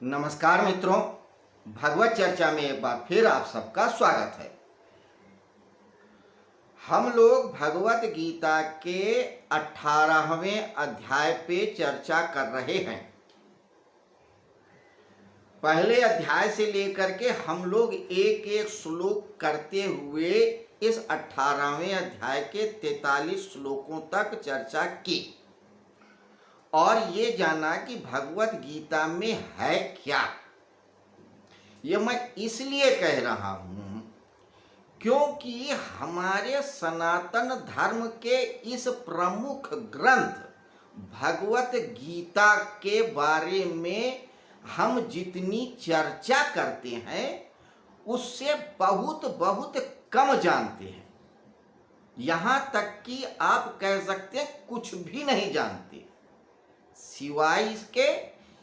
नमस्कार मित्रों, भगवत चर्चा में एक बार फिर आप सबका स्वागत है। हम लोग भगवत गीता के 18वें अध्याय पे चर्चा कर रहे हैं। पहले अध्याय से लेकर के हम लोग एक एक श्लोक करते हुए इस 18वें अध्याय के 43 श्लोकों तक चर्चा की और ये जाना कि भगवत गीता में है क्या। ये मैं इसलिए कह रहा हूं क्योंकि हमारे सनातन धर्म के इस प्रमुख ग्रंथ भगवत गीता के बारे में हम जितनी चर्चा करते हैं उससे बहुत बहुत कम जानते हैं। यहाँ तक कि आप कह सकते हैं कुछ भी नहीं जानते, सिवाय इसके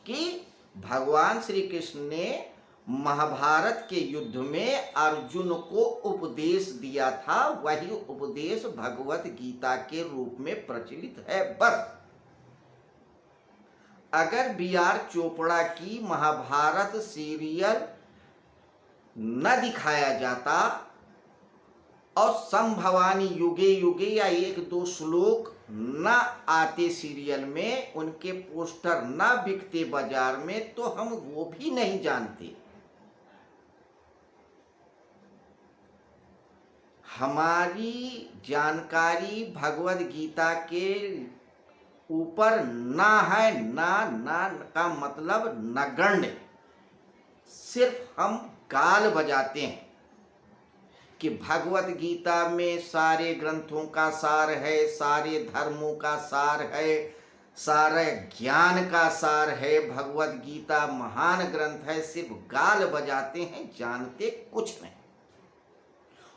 कि भगवान श्री कृष्ण ने महाभारत के युद्ध में अर्जुन को उपदेश दिया था, वही उपदेश भगवत गीता के रूप में प्रचलित है। बस अगर बी.आर. चोपड़ा की महाभारत सीरियल न दिखाया जाता और संभवानी युगे युगे या एक दो श्लोक न आते सीरियल में, उनके पोस्टर न बिकते बाजार में, तो हम वो भी नहीं जानते। हमारी जानकारी भगवत गीता के ऊपर ना है, ना का मतलब नगण्य। सिर्फ हम गाल बजाते हैं कि भगवत गीता में सारे ग्रंथों का सार है, सारे धर्मों का सार है, सारे ज्ञान का सार है, भगवत गीता महान ग्रंथ है। सिर्फ गाल बजाते हैं, जानते कुछ नहीं।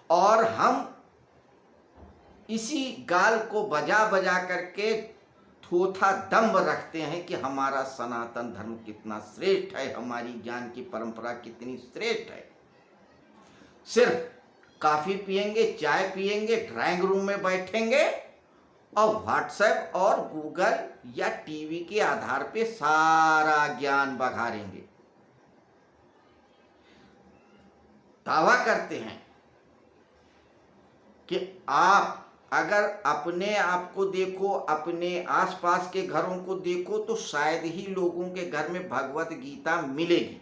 और हम इसी गाल को बजा बजा करके थोथा दम्भ रखते हैं कि हमारा सनातन धर्म कितना श्रेष्ठ है, हमारी ज्ञान की परंपरा कितनी श्रेष्ठ है। सिर्फ कॉफी पिएंगे, चाय पिएंगे, ड्राइंग रूम में बैठेंगे और व्हाट्सएप और गूगल या टीवी के आधार पे सारा ज्ञान बघारेंगे। दावा करते हैं कि आप अगर अपने आप को देखो, अपने आसपास के घरों को देखो, तो शायद ही लोगों के घर में भगवत गीता मिलेगी।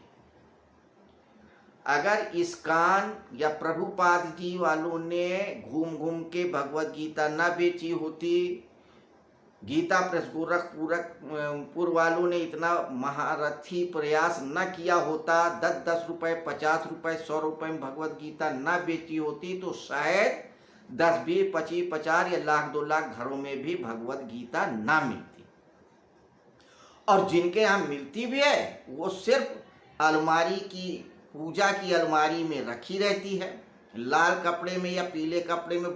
अगर इस्कॉन या प्रभुपाद जी वालों ने घूम घूम के भगवत गीता न बेची होती, गीता प्रेस गोरखपुर वालों ने इतना महारथी प्रयास न किया होता, 10-10 रुपए, 50 रुपए, 100 रुपए में भगवत गीता न बेची होती, तो शायद 10, 20, 25, 50 या लाख 2 लाख घरों में भी भगवत गीता ना मिलती। और जिनके यहाँ मिलती भी है वो सिर्फ अलमारी की, पूजा की अलमारी में रखी रहती है। लाल कपड़े में या पीले कपड़े में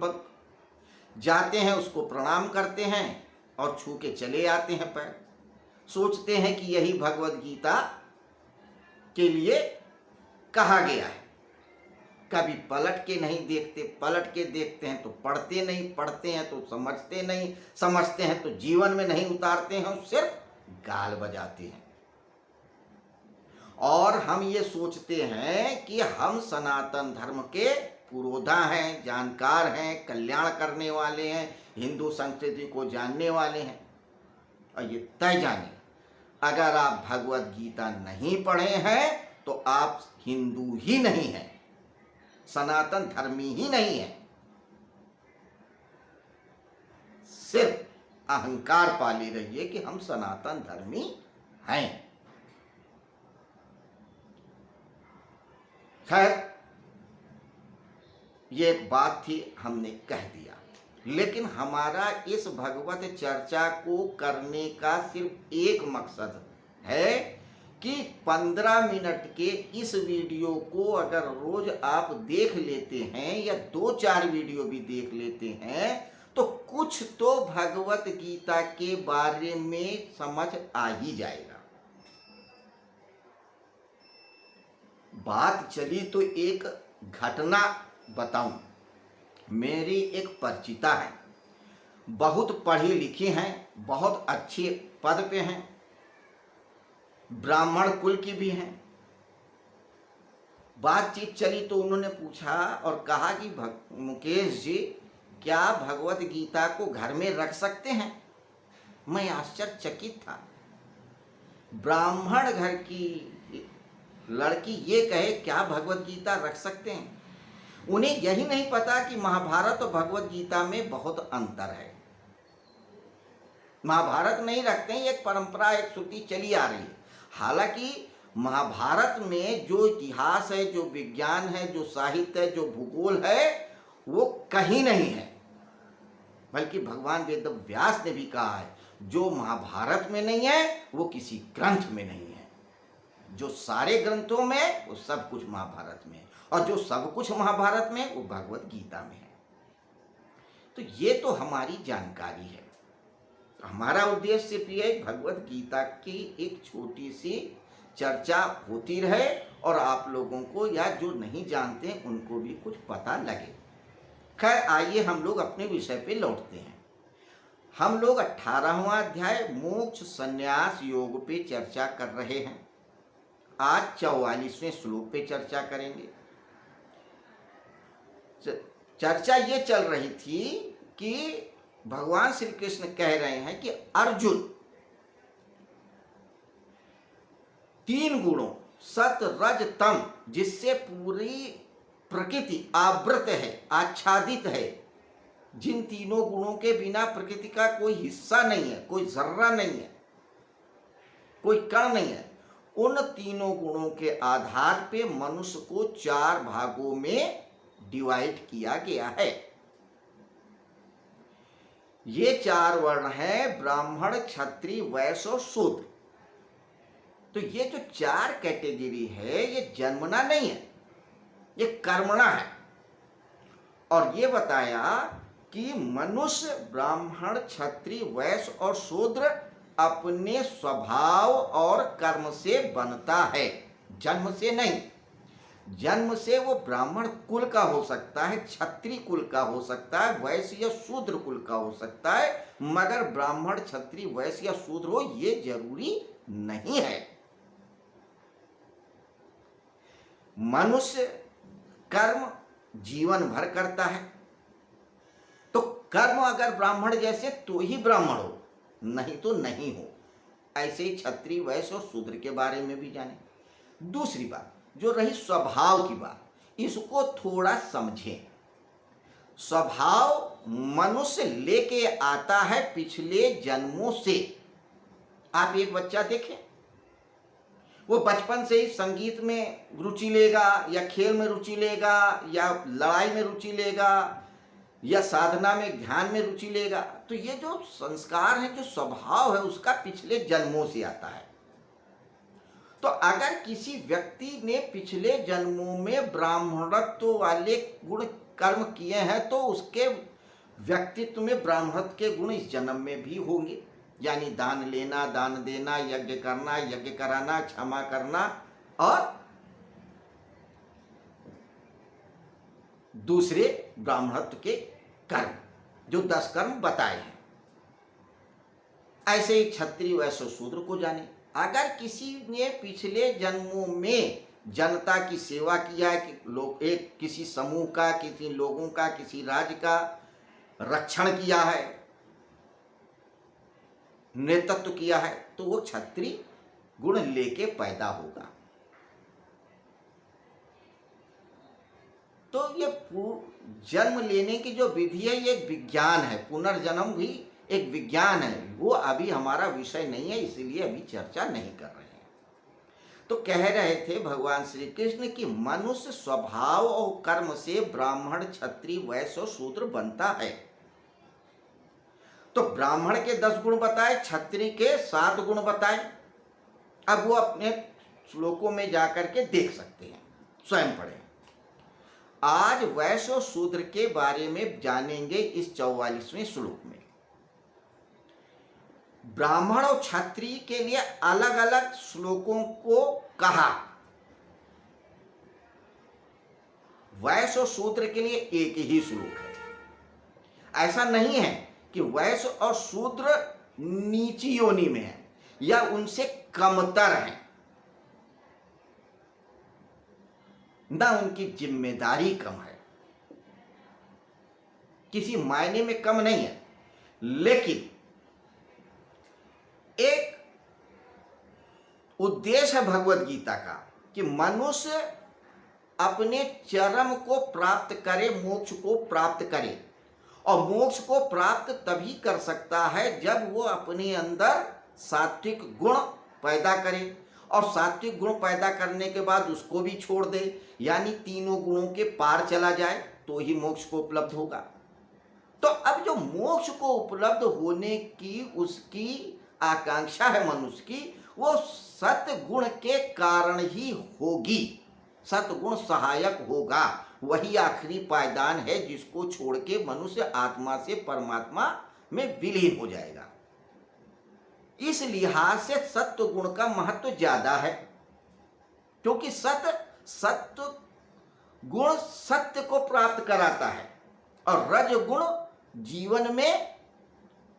जाते हैं, उसको प्रणाम करते हैं और छू के चले आते हैं पैर। सोचते हैं कि यही भगवत गीता के लिए कहा गया है। कभी पलट के नहीं देखते, पलट के देखते हैं तो पढ़ते नहीं, पढ़ते हैं तो समझते नहीं, समझते हैं तो जीवन में नहीं उतारते हैं, सिर्फ गाल बजाते हैं। और हम ये सोचते हैं कि हम सनातन धर्म के पुरोधा हैं, जानकार हैं, कल्याण करने वाले हैं, हिंदू संस्कृति को जानने वाले हैं। और ये तय जानिए, अगर आप भगवत गीता नहीं पढ़े हैं तो आप हिंदू ही नहीं हैं, सनातन धर्मी ही नहीं है। सिर्फ अहंकार पाले रहिए कि हम सनातन धर्मी हैं। खैर, ये एक बात थी, हमने कह दिया। लेकिन हमारा इस भगवत चर्चा को करने का सिर्फ एक मकसद है कि 15 मिनट के इस वीडियो को अगर रोज आप देख लेते हैं या 2-4 वीडियो भी देख लेते हैं तो कुछ तो भगवत गीता के बारे में समझ आ ही जाएगा। बात चली तो एक घटना बताऊं। मेरी एक परिचिता है, बहुत पढ़ी लिखी हैं, बहुत अच्छे पद पे हैं, ब्राह्मण कुल की भी हैं। बातचीत चली तो उन्होंने पूछा और कहा कि मुकेश जी, क्या भगवत गीता को घर में रख सकते हैं? मैं आश्चर्यचकित था। ब्राह्मण घर की लड़की ये कहे क्या भगवत गीता रख सकते हैं? उन्हें यही नहीं पता कि महाभारत और भगवत गीता में बहुत अंतर है। महाभारत नहीं रखते हैं, एक परंपरा, एक श्रुति चली आ रही है। हालांकि महाभारत में जो इतिहास है, जो विज्ञान है, जो साहित्य है, जो भूगोल है, वो कहीं नहीं है। बल्कि भगवान वेद व्यास ने भी कहा है, जो महाभारत में नहीं है वो किसी ग्रंथ में नहीं है। जो सारे ग्रंथों में वो सब कुछ महाभारत में है, और जो सब कुछ महाभारत में वो भगवत गीता में है। तो ये तो हमारी जानकारी है। हमारा उद्देश्य सिर्फ ये है, भगवत गीता की एक छोटी सी चर्चा होती रहे और आप लोगों को या जो नहीं जानते हैं उनको भी कुछ पता लगे। खैर, आइए हम लोग अपने विषय पे लौटते हैं। हम लोग 18वां अध्याय मोक्ष संन्यास योग पे चर्चा कर रहे हैं। आज 44वें श्लोक पे चर्चा करेंगे। चर्चा ये चल रही थी कि भगवान श्री कृष्ण कह रहे हैं कि अर्जुन 3 गुणों सत रज तम, जिससे पूरी प्रकृति आवृत है, आच्छादित है, जिन तीनों गुणों के बिना प्रकृति का कोई हिस्सा नहीं है, कोई जर्रा नहीं है, कोई कण नहीं है, उन तीनों गुणों के आधार पे मनुष्य को 4 भागों में डिवाइड किया गया है। ये 4 वर्ण हैं, ब्राह्मण, क्षत्रिय, वैश्य और शूद्र। तो ये जो 4 कैटेगरी है, ये जन्मना नहीं है, ये कर्मणा है। और ये बताया कि मनुष्य, ब्राह्मण, क्षत्रिय, वैश्य और शूद्र अपने स्वभाव और कर्म से बनता है, जन्म से नहीं। जन्म से वो ब्राह्मण कुल का हो सकता है, क्षत्रिय कुल का हो सकता है, वैश्य या शूद्र कुल का हो सकता है, मगर ब्राह्मण, क्षत्रिय, वैश्य या शूद्र हो ये जरूरी नहीं है। मनुष्य कर्म जीवन भर करता है, तो कर्म अगर ब्राह्मण जैसे तो ही ब्राह्मण हो, नहीं तो नहीं हो। ऐसे ही क्षत्रिय, वैश्य और शूद्र के बारे में भी जाने। दूसरी बात जो रही स्वभाव की बात, इसको थोड़ा समझें। स्वभाव मनुष्य लेके आता है पिछले जन्मों से। आप एक बच्चा देखें, वो बचपन से ही संगीत में रुचि लेगा, या खेल में रुचि लेगा, या लड़ाई में रुचि लेगा, या साधना में, ध्यान में रुचि लेगा। तो ये जो संस्कार है, जो स्वभाव है, उसका पिछले जन्मों से आता है। तो अगर किसी व्यक्ति ने पिछले जन्मों में ब्राह्मणत्व वाले गुण कर्म किए हैं, तो उसके व्यक्तित्व में ब्राह्मणत्व के गुण इस जन्म में भी होंगे। यानी दान लेना, दान देना, यज्ञ करना, यज्ञ कराना, क्षमा करना, और दूसरे ब्राह्मणत्व के कर्म, जो 10 कर्म बताए हैं। ऐसे ही क्षत्रिय, वैश्य, शूद्र को जाने। अगर किसी ने पिछले जन्मों में जनता की सेवा किया है, कि लोग एक किसी समूह का, किसी लोगों का, किसी राज्य का रक्षण किया है, नेतृत्व किया है, तो वो क्षत्रिय गुण लेके पैदा होगा। तो ये जन्म लेने की जो विधि है, ये एक विज्ञान है। पुनर्जन्म भी एक विज्ञान है। वो अभी हमारा विषय नहीं है, इसलिए अभी चर्चा नहीं कर रहे हैं। तो कह रहे थे भगवान श्री कृष्ण कि मनुष्य स्वभाव और कर्म से ब्राह्मण, क्षत्रिय, वैश्य और शूद्र बनता है। तो ब्राह्मण के 10 गुण बताए, क्षत्रिय के 7 गुण बताए। अब वो अपने श्लोकों में जाकर के देख सकते हैं, स्वयं पढ़ें। आज वैश्य और शूद्र के बारे में जानेंगे इस 44वें श्लोक में। ब्राह्मण और क्षत्रिय के लिए अलग अलग श्लोकों को कहा, वैश्य और शूद्र के लिए एक ही श्लोक है। ऐसा नहीं है कि वैश्य और शूद्र नीची योनि में है या उनसे कमतर है, ना उनकी जिम्मेदारी कम है, किसी मायने में कम नहीं है। लेकिन एक उद्देश्य है भगवत गीता का कि मनुष्य अपने चरम को प्राप्त करे, मोक्ष को प्राप्त करे। और मोक्ष को प्राप्त तभी कर सकता है जब वो अपने अंदर सात्विक गुण पैदा करे, और सात्विक गुण पैदा करने के बाद उसको भी छोड़ दे, यानी तीनों गुणों के पार चला जाए, तो ही मोक्ष को उपलब्ध होगा। तो अब जो मोक्ष को उपलब्ध होने की उसकी आकांक्षा है मनुष्य की, वो सत्य गुण के कारण ही होगी। सत्गुण सहायक होगा, वही आखिरी पायदान है जिसको छोड़ के मनुष्य आत्मा से परमात्मा में विलीन हो जाएगा। इस लिहाज से सत्व गुण का महत्व ज्यादा है, क्योंकि सत्व गुण सत्य को प्राप्त कराता है, और रज गुण जीवन में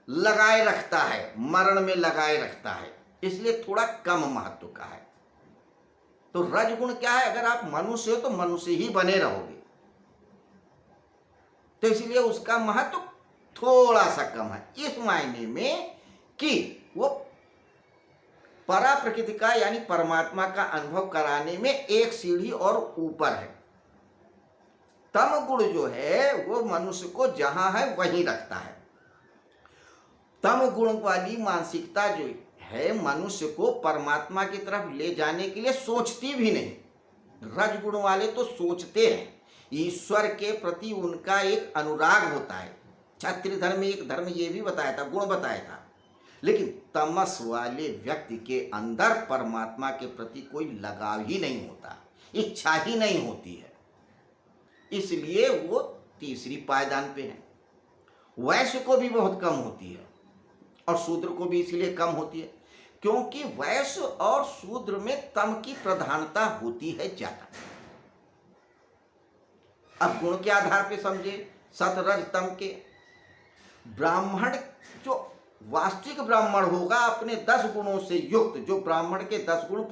लगाए रखता है, मरण में लगाए रखता है, इसलिए थोड़ा कम महत्व का है। तो रजगुण क्या है, अगर आप मनुष्य हो तो मनुष्य ही बने रहोगे, तो इसलिए उसका महत्व थोड़ा सा कम है, इस मायने में कि वो परा प्रकृति का यानी परमात्मा का अनुभव कराने में एक सीढ़ी और ऊपर है। तम गुण जो है वो मनुष्य को जहां है वहीं रखता है। तम गुण वाली मानसिकता जो है मनुष्य को परमात्मा की तरफ ले जाने के लिए सोचती भी नहीं। रजगुण वाले तो सोचते हैं, ईश्वर के प्रति उनका एक अनुराग होता है। क्षत्रिय धर्म में एक धर्म ये भी बताया था, गुण बताया था। लेकिन तमस वाले व्यक्ति के अंदर परमात्मा के प्रति कोई लगाव ही नहीं होता, इच्छा ही नहीं होती है, इसलिए वो तीसरी पायदान पे है। वैश्य को भी बहुत कम होती है और शूद्र को भी इसलिए कम होती है क्योंकि वैश्य और शूद्र में तम की प्रधानता होती है ज्यादा। अब गुण के आधार पे समझे, सत रज तम के। ब्राह्मण जो वास्तविक ब्राह्मण होगा अपने 10 गुणों से युक्त, जो ब्राह्मण के 10 गुण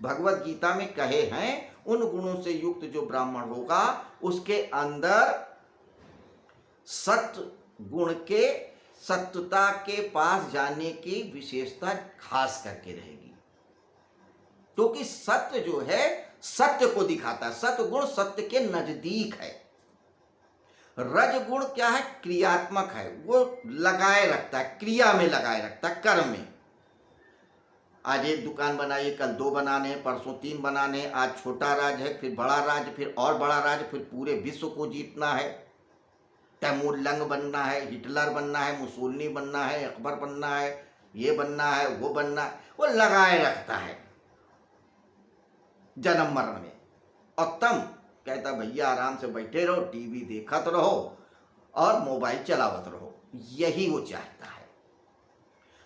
भगवत गीता में कहे हैं, उन गुणों से युक्त जो ब्राह्मण होगा उसके अंदर सत्य गुण के सत्यता के पास जाने की विशेषता खास करके रहेगी, क्योंकि सत्य जो है सत्य को दिखाता है, सत्य गुण सत्य के नजदीक है। रज गुण क्या है, क्रियात्मक है, वो लगाए रखता है, क्रिया में लगाए रखता है, कर्म में। आज एक दुकान बनाई, कल 2 बनाने, परसों 3 बनाने, आज छोटा राज है, फिर बड़ा राज, फिर और बड़ा राज, फिर पूरे विश्व को जीतना है। तैमूर लंग बनना है, हिटलर बनना है, मुसोलिनी बनना है, अकबर बनना है, ये बनना है, वो बनना है, वो लगाए रखता है जन्म मरण में। और तम कहता भैया आराम से बैठे रहो, टीवी देखत रहो और मोबाइल चलावत रहो, यही वो चाहता है।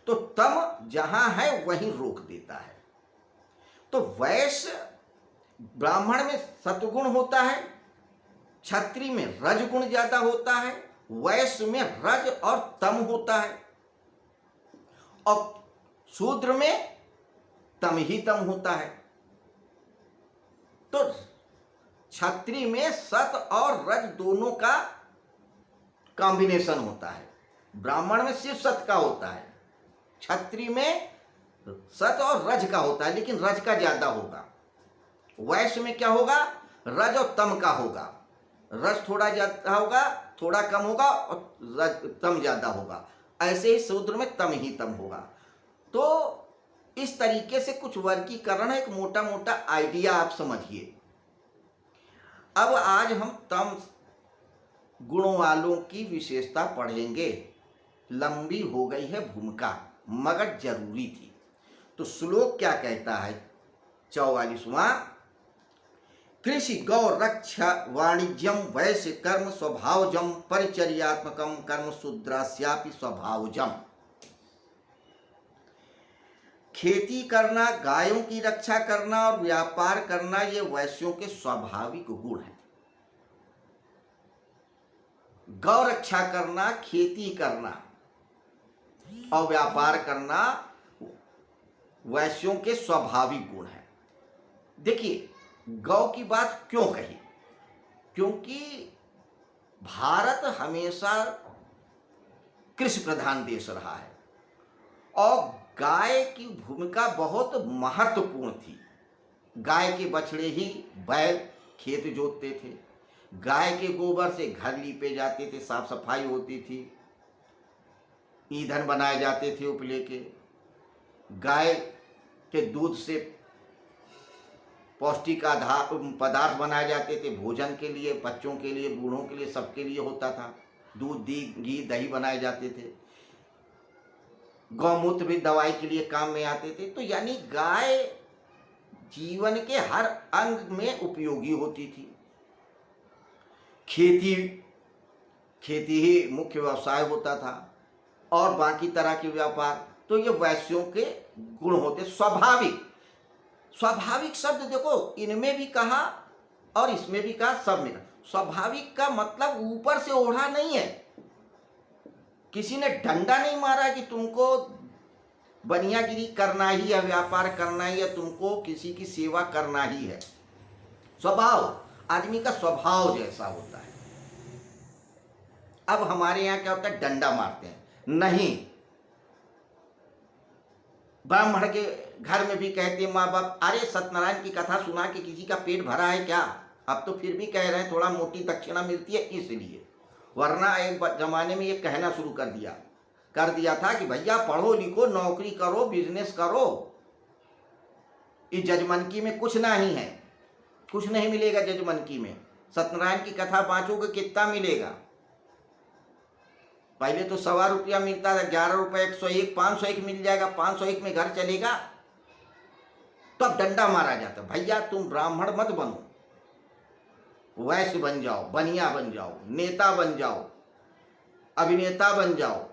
तो तम जहां है वहीं रोक देता है। तो वैश्य ब्राह्मण में सत्वगुण होता है, क्षत्रिय में रजगुण ज्यादा होता है, वैश्य में रज और तम होता है, और शूद्र में तम ही तम होता है। तो क्षत्रिय में सत और रज दोनों का कॉम्बिनेशन होता है, ब्राह्मण में सिर्फ सत का होता है, क्षत्रिय में सत और रज का होता है, लेकिन रज का ज्यादा होगा। वैश्य में क्या होगा, रज और तम का होगा, रज थोड़ा ज्यादा होगा, थोड़ा कम होगा, और रज तम ज्यादा होगा। ऐसे ही शूद्र में तम ही तम होगा। तो इस तरीके से कुछ वर्गीकरण है, एक मोटा मोटा आइडिया आप समझिए। अब आज हम तम गुणों वालों की विशेषता पढ़ेंगे। लंबी हो गई है भूमिका, मगर जरूरी थी। तो श्लोक क्या कहता है, 44वां, कृषि गौ रक्षा वाणिज्यम वैश्य कर्म स्वभावजम परिचर्यात्मकम कर्म शूद्रास्यापि स्वभावजम। खेती करना, गायों की रक्षा करना और व्यापार करना, ये वैश्यों के स्वाभाविक गुण हैं। गौ रक्षा करना, खेती करना और व्यापार करना वैश्यों के स्वाभाविक गुण हैं। देखिए, गौ की बात क्यों कही? क्योंकि भारत हमेशा कृषि प्रधान देश रहा है और गाय की भूमिका बहुत महत्वपूर्ण थी। गाय के बछड़े ही बैल खेत जोतते थे, गाय के गोबर से घर लीपे जाते थे, साफ सफाई होती थी, ईंधन बनाए जाते थे उपले के, गाय के दूध से पौष्टिक आधार पदार्थ बनाए जाते थे, भोजन के लिए, बच्चों के लिए, बूढ़ों के लिए, सबके लिए होता था। दूध घी दही बनाए जाते थे, गौमूत्र भी दवाई के लिए काम में आते थे। तो यानी गाय जीवन के हर अंग में उपयोगी होती थी। खेती ही मुख्य व्यवसाय होता था और बाकी तरह के व्यापार तो ये वैश्यों के गुण होते। स्वाभाविक शब्द देखो, इनमें भी कहा और इसमें भी कहा, सब में। स्वाभाविक का मतलब ऊपर से ओढ़ा नहीं है, किसी ने डंडा नहीं मारा कि तुमको बनियागिरी करना ही है, व्यापार करना ही है, तुमको किसी की सेवा करना ही है। स्वभाव, आदमी का स्वभाव जैसा होता है। अब हमारे यहाँ क्या होता है, डंडा मारते हैं, नहीं। ब्राह्मण के घर में भी कहते हैं माँ बाप, अरे सत्यनारायण की कथा सुना के किसी का पेट भरा है क्या? अब तो फिर भी कह रहे हैं थोड़ा मोटी दक्षिणा मिलती है इसलिए, वरना एक जमाने में ये कहना शुरू कर दिया था कि भैया पढ़ो लिखो, नौकरी करो, बिजनेस करो, इस जजमनकी में कुछ नहीं है, कुछ नहीं मिलेगा जजमनकी में। सत्यनारायण की कथा बाँचोगे कितना मिलेगा? पहले तो 1.25 रुपया मिलता था, 11 रुपये 101, 501 मिल जाएगा, 501 में घर चलेगा। तो अब डंडा मारा जाता, भैया तुम ब्राह्मण मत बनो, वैश्य बन जाओ, बनिया बन जाओ, नेता बन जाओ, अभिनेता बन जाओ,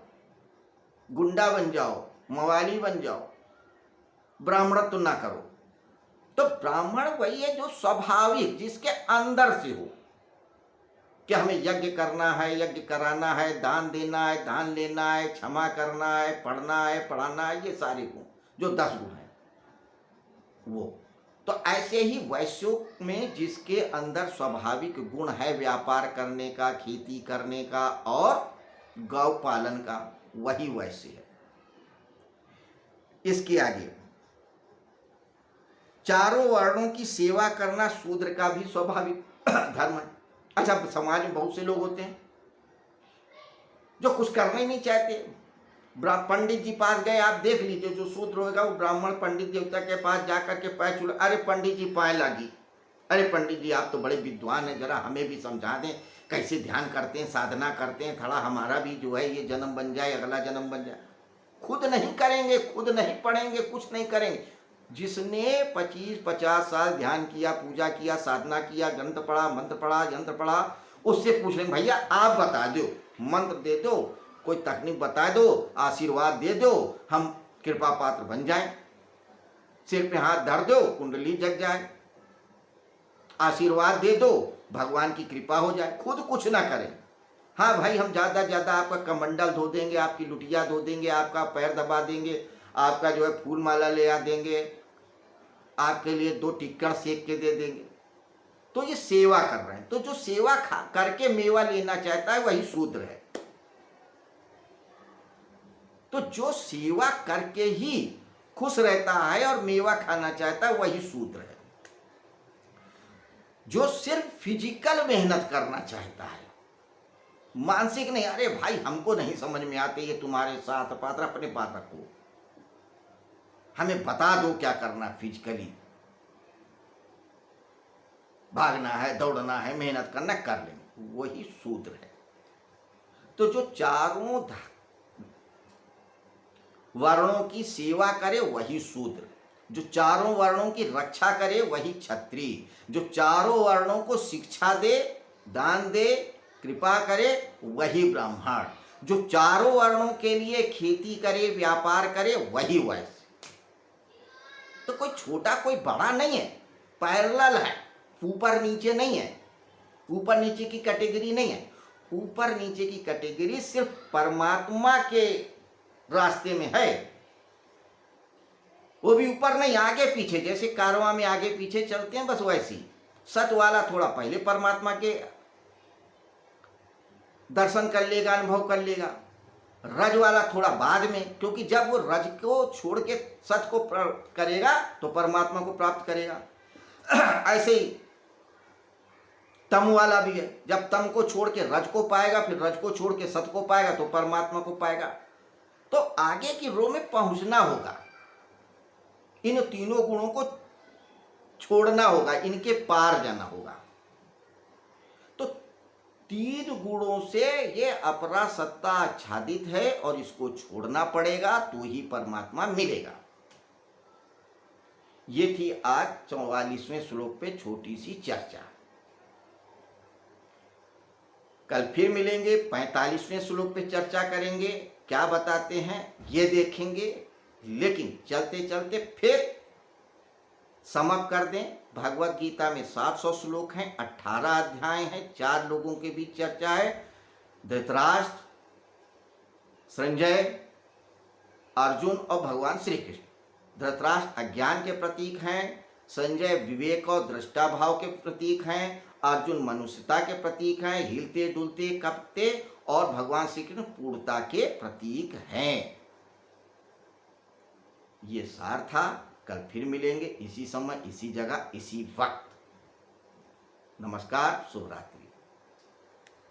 गुंडा बन जाओ, मवाली बन जाओ, ब्राह्मणत्व तो ना करो। तो ब्राह्मण वही है जो स्वाभाविक, जिसके अंदर से हो कि हमें यज्ञ करना है, यज्ञ कराना है, दान देना है, दान लेना है, क्षमा करना है, पढ़ना है, पढ़ाना है, ये सारे गुण जो 10 गुण हैं वो। तो ऐसे ही वैश्यों में जिसके अंदर स्वाभाविक गुण है व्यापार करने का, खेती करने का और गौ पालन का, वही वैश्य है। इसके आगे, चारों वर्णों की सेवा करना शूद्र का भी स्वाभाविक धर्म है। अच्छा, समाज में बहुत से लोग होते हैं जो कुछ करना ही नहीं चाहते। पंडित जी पास गए, आप देख लीजिए, जो शूद्र होगा वो ब्राह्मण पंडित देवता के पास जाकर के पैर छू, अरे पंडित जी पाए लगी, अरे पंडित जी आप तो बड़े विद्वान हैं, जरा हमें भी समझा दें कैसे ध्यान करते हैं, साधना करते हैं, थोड़ा हमारा भी जो है ये जन्म बन जाए, अगला जन्म बन जाए। खुद नहीं करेंगे, खुद नहीं पढ़ेंगे, कुछ नहीं करेंगे। जिसने 25-50 साल ध्यान किया, पूजा किया, साधना किया, ग्रंथ पढ़ा, मंत्र पढ़ा, यंत्र पढ़ा, उससे पूछ लेंगे भैया आप बता दो, मंत्र दे दो, कोई तकनीक बता दो, आशीर्वाद दे दो, हम कृपा पात्र बन जाएं। सिर पे हाथ धर दो, कुंडली जग जाए, आशीर्वाद दे दो, भगवान की कृपा हो जाए। खुद कुछ ना करें। हाँ भाई, हम ज़्यादा ज़्यादा आपका कमंडल धो देंगे, आपकी लुटिया धो देंगे, आपका पैर दबा देंगे, आपका जो है फूल माला ले आ देंगे, आपके लिए 2 टिक्कर सेक के दे देंगे। तो ये सेवा कर रहे हैं। तो जो सेवा करके मेवा लेना चाहता है वही शूद्र है। तो जो सेवा करके ही खुश रहता है और मेवा खाना चाहता है वही शूद्र है। जो सिर्फ फिजिकल मेहनत करना चाहता है, मानसिक नहीं, अरे भाई हमको नहीं समझ में आते ये तुम्हारे साथ पात्र, अपने पास रखो, हमें बता दो क्या करना, फिजिकली भागना है, दौड़ना है, मेहनत करना, कर लेंगे, वही शूद्र है। तो जो चारों वर्णों की सेवा करे वही शूद्र, जो चारों वर्णों की रक्षा करे वही क्षत्रिय, जो चारों वर्णों को शिक्षा दे, दान दे, कृपा करे वही ब्राह्मण, जो चारों वर्णों के लिए खेती करे, व्यापार करे वही वैश्य। तो कोई छोटा कोई बड़ा नहीं है, पैरेलल है, ऊपर नीचे नहीं है, ऊपर नीचे की कैटेगरी नहीं है। ऊपर नीचे की कैटेगरी सिर्फ परमात्मा के रास्ते में है। वो भी ऊपर नहीं, आगे पीछे, जैसे कारवां में आगे पीछे चलते हैं, बस वैसे ही। सत वाला थोड़ा पहले परमात्मा के दर्शन कर लेगा, अनुभव कर लेगा। रज वाला थोड़ा बाद में, क्योंकि जब वो रज को छोड़ के सत को करेगा तो परमात्मा को प्राप्त करेगा। ऐसे ही तम वाला भी है, जब तम को छोड़ के रज को पाएगा, फिर रज को छोड़ के सत को पाएगा तो परमात्मा को पाएगा। तो आगे की रो में पहुंचना होगा, इन तीनों गुणों को छोड़ना होगा, इनके पार जाना होगा। तो तीन गुणों से ये अपरा सत्ता आच्छादित है और इसको छोड़ना पड़ेगा तो ही परमात्मा मिलेगा। ये थी आज 44वें श्लोक पे छोटी सी चर्चा। कल फिर मिलेंगे, 45वें श्लोक पे चर्चा करेंगे, क्या बताते हैं ये देखेंगे। लेकिन चलते चलते फिर समाप्त कर दें। भगवत गीता में 700 श्लोक हैं, 18 अध्याय हैं, 4 लोगों के बीच चर्चा है, धृतराष्ट्र, संजय, अर्जुन और भगवान श्री कृष्ण। धृतराष्ट्र अज्ञान के प्रतीक हैं, संजय विवेक और दृष्टा भाव के प्रतीक हैं, अर्जुन मनुष्यता के प्रतीक हैं, हिलते डुलते कपते, और भगवान श्री कृष्ण पूर्णता के प्रतीक हैं। ये सार था। कल फिर मिलेंगे इसी समय, इसी जगह, इसी वक्त। नमस्कार, शुभ रात्रि।